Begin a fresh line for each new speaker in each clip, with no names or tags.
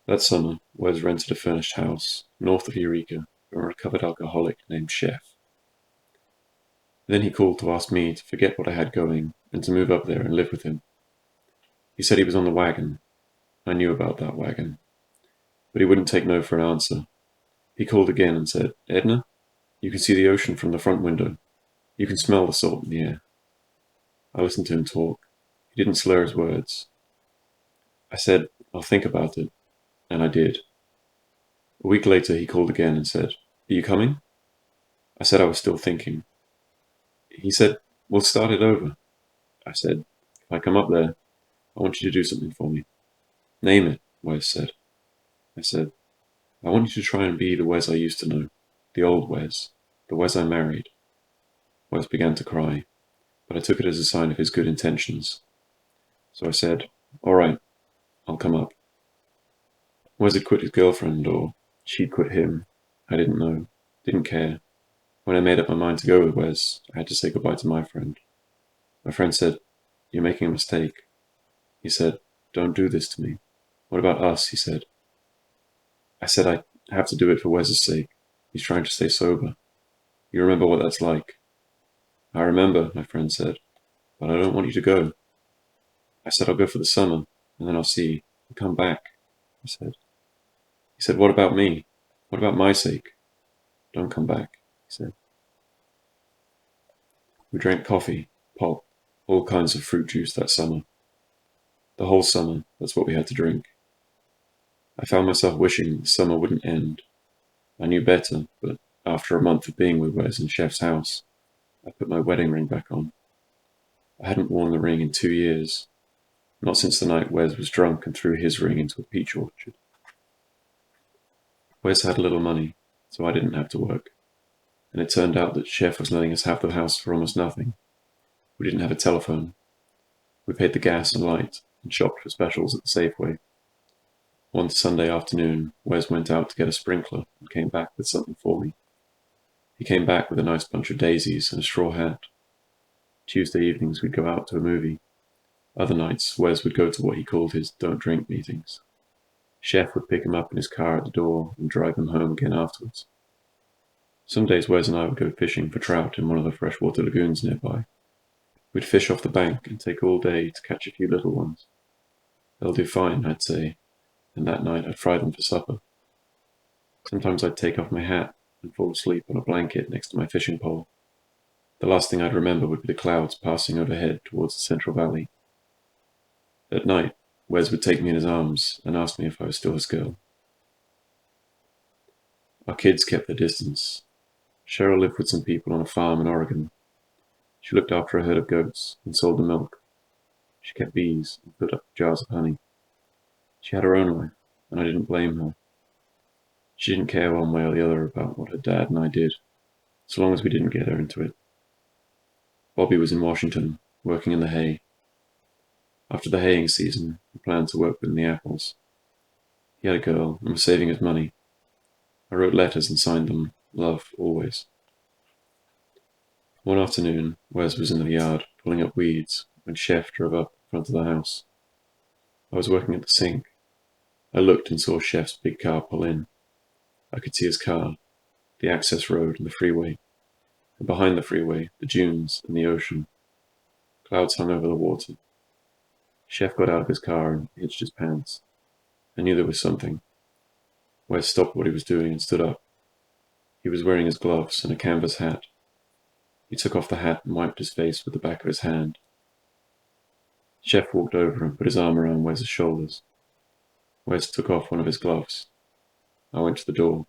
That summer, Wes rented a furnished house north of Eureka from a recovered alcoholic named Chef. Then he called to ask me to forget what I had going and to move up there and live with him. He said he was on the wagon. I knew about that wagon. But he wouldn't take no for an answer. He called again and said, "Edna, you can see the ocean from the front window. You can smell the salt in the air." I listened to him talk. He didn't slur his words. I said, "I'll think about it." And I did. A week later he called again and said, "Are you coming?" I said I was still thinking. He said, "We'll start it over." I said, "If I come up there, I want you to do something for me." "Name it," Wes said. I said, "I want you to try and be the Wes I used to know. The old Wes. The Wes I married." Wes began to cry, but I took it as a sign of his good intentions. So I said, "All right, I'll come up." Wes had quit his girlfriend, or she'd quit him. I didn't know. Didn't care. When I made up my mind to go with Wes, I had to say goodbye to my friend. My friend said, "You're making a mistake." He said, "Don't do this to me." "What about us?" he said. I said I have to do it for Wes's sake. He's trying to stay sober. You remember what that's like. "I remember," my friend said, "but I don't want you to go." I said, "I'll go for the summer, and then I'll see. I'll come back," I said. He said, "What about me? What about my sake?" "Don't come back," he said. We drank coffee, pop, all kinds of fruit juice that summer. The whole summer, that's what we had to drink. I found myself wishing the summer wouldn't end. I knew better, but after a month of being with Wes in Chef's house, I put my wedding ring back on. I hadn't worn the ring in 2 years, not since the night Wes was drunk and threw his ring into a peach orchard. Wes had a little money, so I didn't have to work, and it turned out that Chef was letting us have the house for almost nothing. We didn't have a telephone. We paid the gas and light and shopped for specials at the Safeway. One Sunday afternoon, Wes went out to get a sprinkler and came back with something for me. He came back with a nice bunch of daisies and a straw hat. Tuesday evenings we'd go out to a movie. Other nights, Wes would go to what he called his don't drink meetings. Chef would pick him up in his car at the door and drive him home again afterwards. Some days Wes and I would go fishing for trout in one of the freshwater lagoons nearby. We'd fish off the bank and take all day to catch a few little ones. "They'll do fine," I'd say, and that night I'd fry them for supper. Sometimes I'd take off my hat and fall asleep on a blanket next to my fishing pole. The last thing I'd remember would be the clouds passing overhead towards the Central Valley. At night, Wes would take me in his arms and ask me if I was still his girl. Our kids kept their distance. Cheryl lived with some people on a farm in Oregon. She looked after a herd of goats and sold the milk. She kept bees and put up jars of honey. She had her own life, and I didn't blame her. She didn't care one way or the other about what her dad and I did, so long as we didn't get her into it. Bobby was in Washington, working in the hay. After the haying season, he planned to work within the apples. He had a girl and was saving his money. I wrote letters and signed them, "Love, always." One afternoon, Wes was in the yard, pulling up weeds, when Chef drove up in front of the house. I was working at the sink. I looked and saw Chef's big car pull in. I could see his car, the access road and the freeway, and behind the freeway, the dunes and the ocean. Clouds hung over the water. Chef got out of his car and hitched his pants. I knew there was something. Wes stopped what he was doing and stood up. He was wearing his gloves and a canvas hat. He took off the hat and wiped his face with the back of his hand. Chef walked over and put his arm around Wes's shoulders. Wes took off one of his gloves. I went to the door.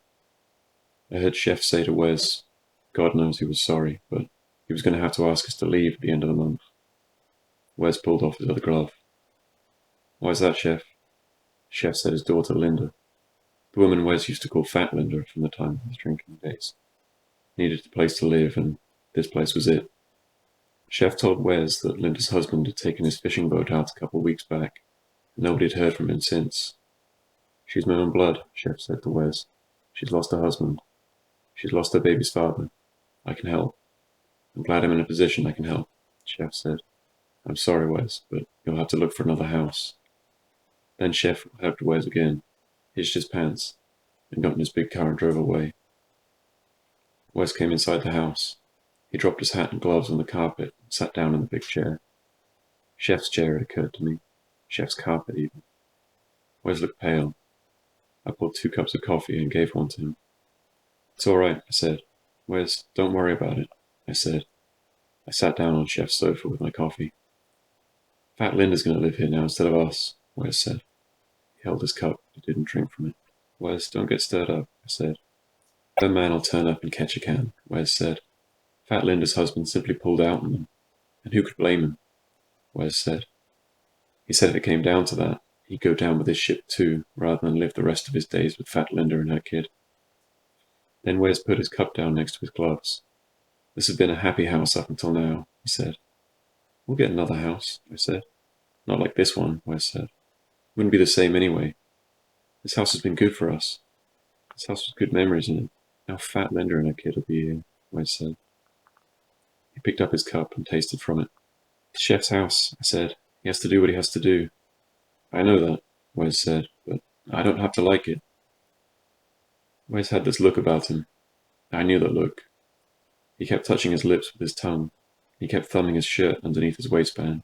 I heard Chef say to Wes, God knows he was sorry, but he was going to have to ask us to leave at the end of the month. Wes pulled off his other glove. "Why's that, Chef?" Chef said his daughter Linda, the woman Wes used to call Fat Linda from the time of his drinking days, needed a place to live, and this place was it. Chef told Wes that Linda's husband had taken his fishing boat out a couple of weeks back, and nobody had heard from him since. "She's my own blood," Chef said to Wes. "She's lost her husband. She's lost her baby's father. I can help. I'm glad I'm in a position I can help," Chef said. "I'm sorry, Wes, but you'll have to look for another house." Then Chef hugged Wes again. hitched his pants, and got in his big car and drove away. Wes came inside the house. He dropped his hat and gloves on the carpet and sat down in the big chair. Chef's chair, it occurred to me. Chef's carpet, even. Wes looked pale. I poured 2 cups of coffee and gave one to him. "It's all right," I said. "Wes, don't worry about it," I said. I sat down on Chef's sofa with my coffee. "Fat Linda's going to live here now instead of us," Wes said. He held his cup, but didn't drink from it. "Wes, don't get stirred up," I said. "No man will turn up and catch a can," Wes said. "Fat Linda's husband simply pulled out on them, and who could blame him?" Wes said. He said if it came down to that, he'd go down with his ship too, rather than live the rest of his days with Fat Linda and her kid. Then Wes put his cup down next to his gloves. "This has been a happy house up until now," he said. "We'll get another house," I said. "Not like this one," Wes said. "Wouldn't be the same anyway. This house has been good for us. This house has good memories in it. Now Fat Linda and her kid will be here," Wes said. He picked up his cup and tasted from it. "It's Chef's house," I said. "He has to do what he has to do." "I know that," Wes said, "but I don't have to like it." Wes had this look about him. I knew that look. He kept touching his lips with his tongue. He kept thumbing his shirt underneath his waistband.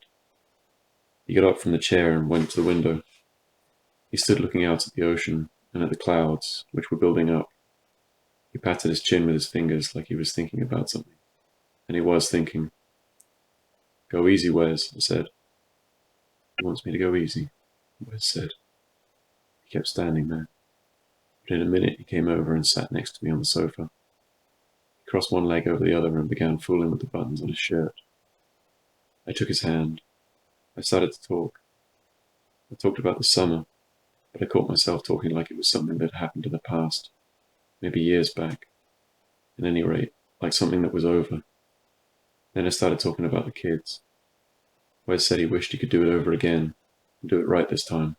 He got up from the chair and went to the window. He stood looking out at the ocean and at the clouds, which were building up. He patted his chin with his fingers like he was thinking about something. And he was thinking. "Go easy, Wes," I said. "He wants me to go easy," Wes said. He kept standing there. But in a minute he came over and sat next to me on the sofa. He crossed one leg over the other and began fooling with the buttons on his shirt. I took his hand. I started to talk. I talked about the summer, but I caught myself talking like it was something that happened in the past, maybe years back. At any rate, like something that was over. Then I started talking about the kids. Wes said he wished he could do it over again, and do it right this time.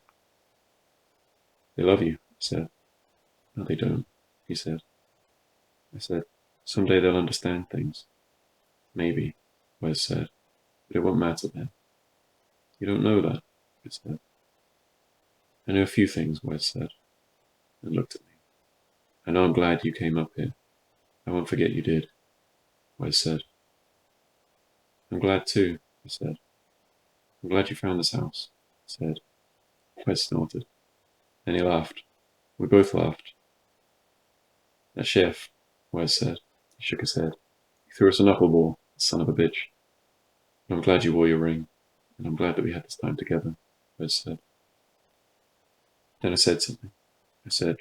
"They love you," I said. "No, they don't," he said. I said, "Someday they'll understand things." "Maybe," Wes said, "but it won't matter then." "You don't know that," I said. "I know a few things," Wes said, and looked at me. "I know I'm glad you came up here. I won't forget you did," Wes said. "I'm glad too," I said. "I'm glad you found this house," I said. Wes snorted. Then he laughed. We both laughed. "That chef," Wes said. He shook his head. "He threw us a knuckleball, son of a bitch. But I'm glad you wore your ring, and I'm glad that we had this time together," Wes said. Then I said something. I said,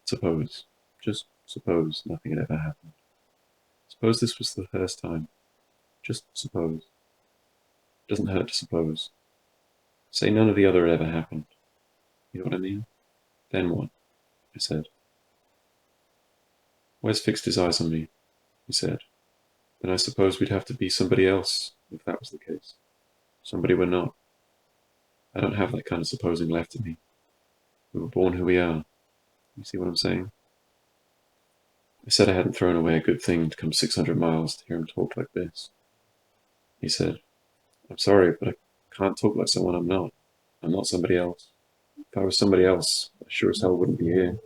"Suppose, just suppose nothing had ever happened. Suppose this was the first time. Just suppose. It doesn't hurt to suppose. Say none of the other ever happened. You know what I mean? Then what?" I said. Wes fixed his eyes on me. He said, "Then I suppose we'd have to be somebody else, if that was the case. Somebody we're not. I don't have that kind of supposing left in me. We were born who we are. You see what I'm saying?" I said I hadn't thrown away a good thing to come 600 miles to hear him talk like this. He said, "I'm sorry, but I can't talk like someone I'm not. I'm not somebody else. If I was somebody else, I sure as hell wouldn't be here.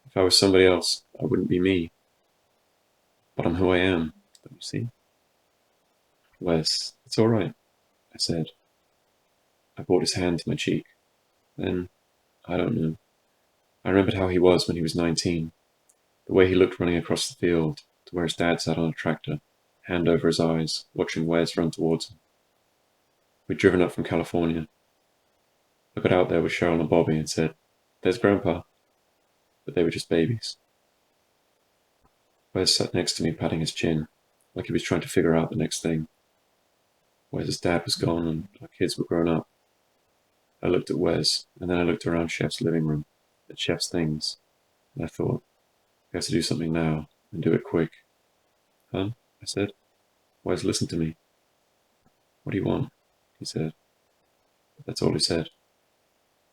If I was somebody else, I wouldn't be me. But I'm who I am, don't you see?" "Wes, it's all right," I said. I brought his hand to my cheek. Then, I don't know. I remembered how he was when he was 19. The way he looked running across the field to where his dad sat on a tractor, hand over his eyes, watching Wes run towards him. We'd driven up from California. I got out there with Cheryl and Bobby and said, "There's Grandpa." But they were just babies. Wes sat next to me patting his chin, like he was trying to figure out the next thing. Wes's dad was gone and our kids were grown up. I looked at Wes, and then I looked around Chef's living room, at Chef's things, and I thought, I have to do something now, and do it quick. "Hun," I said. "Wes, listen to me." "What do you want?" he said. But that's all he said.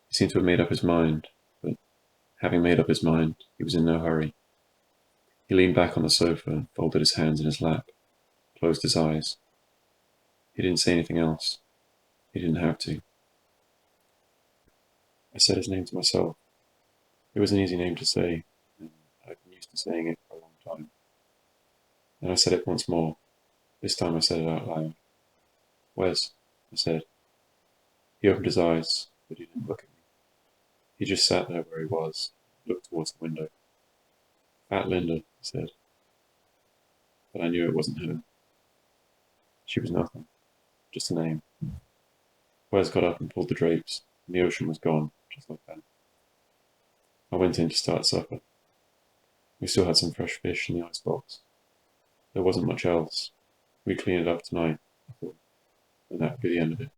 He seemed to have made up his mind, but having made up his mind, he was in no hurry. He leaned back on the sofa and folded his hands in his lap, closed his eyes. He didn't say anything else. He didn't have to. I said his name to myself. It was an easy name to say, and I'd been used to saying it for a long time. Then I said it once more. This time I said it out loud. Wes, I said. He opened his eyes, but he didn't look at me. He just sat there where he was, looked towards the window. Fat Linda, he said. But I knew it wasn't her. She was nothing, just a name. Wes got up and pulled the drapes, and the ocean was gone, just like that. I went in to start supper. We still had some fresh fish in the icebox. There wasn't much else. We'd clean it up tonight, I thought, and that would be the end of it.